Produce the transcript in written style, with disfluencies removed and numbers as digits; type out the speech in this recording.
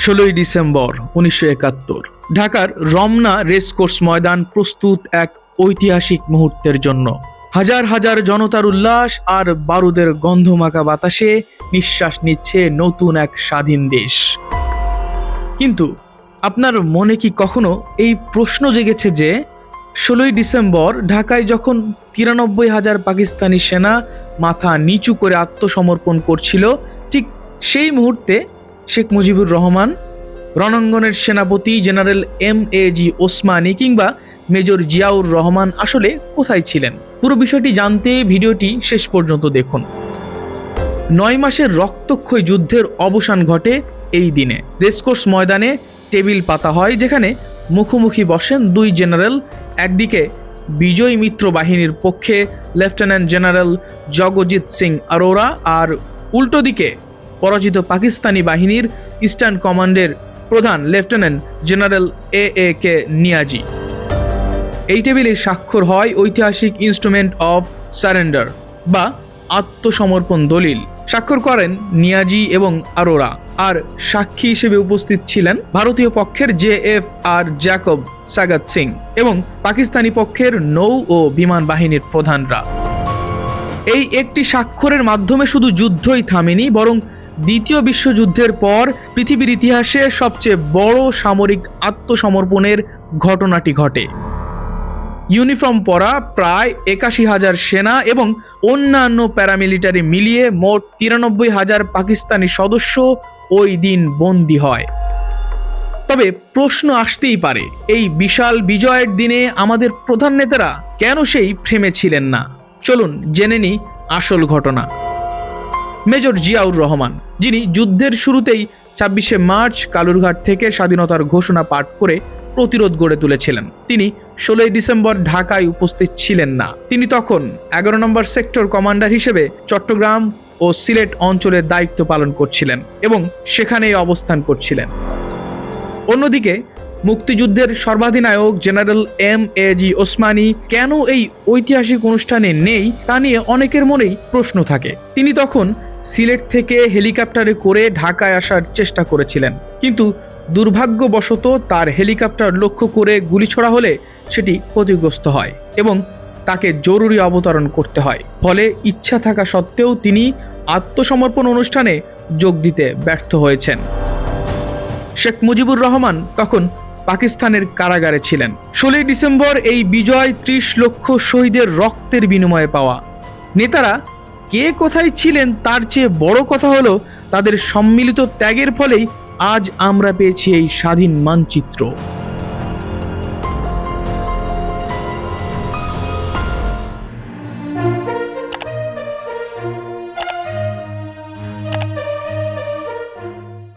16ই December 1971 ঢাকার Ramna racecourse ময়দান প্রস্তুত এক ঐতিহাসিক মুহূর্তের জন্য। হাজার হাজার জনতার উল্লাস আর বারুদের গন্ধমাখা বাতাসে নিঃশ্বাস নিচ্ছে নতুন এক স্বাধীন দেশ। কিন্তু আপনার মনে কি কখনো এই প্রশ্ন জেগেছে যে 16ই ডিসেম্বর ঢাকায় যখন 93,000 পাকিস্তানি সেনা মাথা নিচু করে আত্মসমর্পণ করছিল, ঠিক সেই মুহূর্তে শেখ মুজিবুর রহমান, রণাঙ্গনের সেনাপতি জেনারেল MAG ওসমানী কিংবা মেজর জিয়াউর রহমান আসলে কোথায় ছিলেন? পুরো বিষয়টি জানতে ভিডিওটি শেষ পর্যন্ত দেখুন। 9 মাসের রক্তক্ষয়ী যুদ্ধের অবসান ঘটে এই দিনে। রেসকোর্স ময়দানে টেবিল পাতা হয়, যেখানে মুখোমুখি বসেন দুই জেনারেল। একদিকে বিজয় মিত্র বাহিনীর পক্ষে লেফটেন্যান্ট জেনারেল জগজিৎ সিং আরোরা, আর উল্টো দিকে পরাজিত পাকিস্তানি বাহিনীর ইস্টার্ন কমান্ডের প্রধান লেফটেন্যান্ট জেনারেল AK নিয়াজি। এই টেবিলে স্বাক্ষর হয় ঐতিহাসিক ইনস্ট্রুমেন্ট অফ সারেন্ডার বা আত্মসমর্পণ দলিল। স্বাক্ষর করেন নিয়াজি এবং আরোরা, আর সাক্ষী হিসেবে উপস্থিত ছিলেন ভারতীয় পক্ষের JFR জ্যাকব সাগাত সিং এবং পাকিস্তানি পক্ষের নৌ ও বিমান বাহিনীর প্রধানরা। এই একটি স্বাক্ষরের মাধ্যমে শুধু যুদ্ধই থামেনি, বরং দ্বিতীয় বিশ্বযুদ্ধের পর পৃথিবীর ইতিহাসে সবচেয়ে বড় সামরিক আত্মসমর্পণের ঘটনাটি ঘটে। ইউনিফর্ম পরা প্রায় 81,000 সেনা এবং অন্যান্য প্যারামিলিটারি মিলিয়ে মোট 93,000 পাকিস্তানি সদস্য ওই দিন বন্দী হয়। তবে প্রশ্ন আসতেই পারে, এই বিশাল বিজয়ের দিনে আমাদের প্রধান নেতারা কেন সেই ফ্রেমে ছিলেন না? চলুন জেনে নিই আসল ঘটনা। মেজর জিয়াউর রহমান, যিনি যুদ্ধের শুরুতেই 26শে মার্চ কালুরঘাট থেকে স্বাধীনতার ঘোষণা পাঠ করে প্রতিরোধ গড়ে তুলেছিলেন, তিনি 16ই ডিসেম্বর ঢাকায় উপস্থিত ছিলেন না। তিনি তখন 11 নম্বর সেক্টর কমান্ডার হিসেবে চট্টগ্রাম ও সিলেট অঞ্চলের দায়িত্ব পালন করছিলেন এবং সেখানেই অবস্থান করছিলেন। অন্যদিকে মুক্তিযুদ্ধের সর্বাধিনায়ক জেনারেল MAG ওসমানী কেন এই ঐতিহাসিক অনুষ্ঠানে নেই তা নিয়ে অনেকের মনেই প্রশ্ন থাকে। তিনি তখন সিলেট থেকে হেলিকপ্টারে করে ঢাকায় আসার চেষ্টা করেছিলেন, কিন্তু দুর্ভাগ্যবশত তার হেলিকপ্টার লক্ষ্য করে গুলি ছোড়া হলে সেটি ক্ষতিগ্রস্ত হয় এবং তাকে জরুরি অবতরণ করতে হয়। ফলে ইচ্ছা থাকা সত্ত্বেও তিনি আত্মসমর্পণ অনুষ্ঠানে যোগ দিতে ব্যর্থ হয়েছেন। শেখ মুজিবুর রহমান তখন পাকিস্তানের কারাগারে ছিলেন। 16ই ডিসেম্বর এই বিজয় 30 লক্ষ শহীদের রক্তের বিনিময়ে পাওয়া। নেতারা কে কোথায় ছিলেন তার চেয়ে বড় কথা হলো তাদের সম্মিলিত ত্যাগের ফলেই আজ আমরা পেয়েছি এই স্বাধীন মানচিত্র।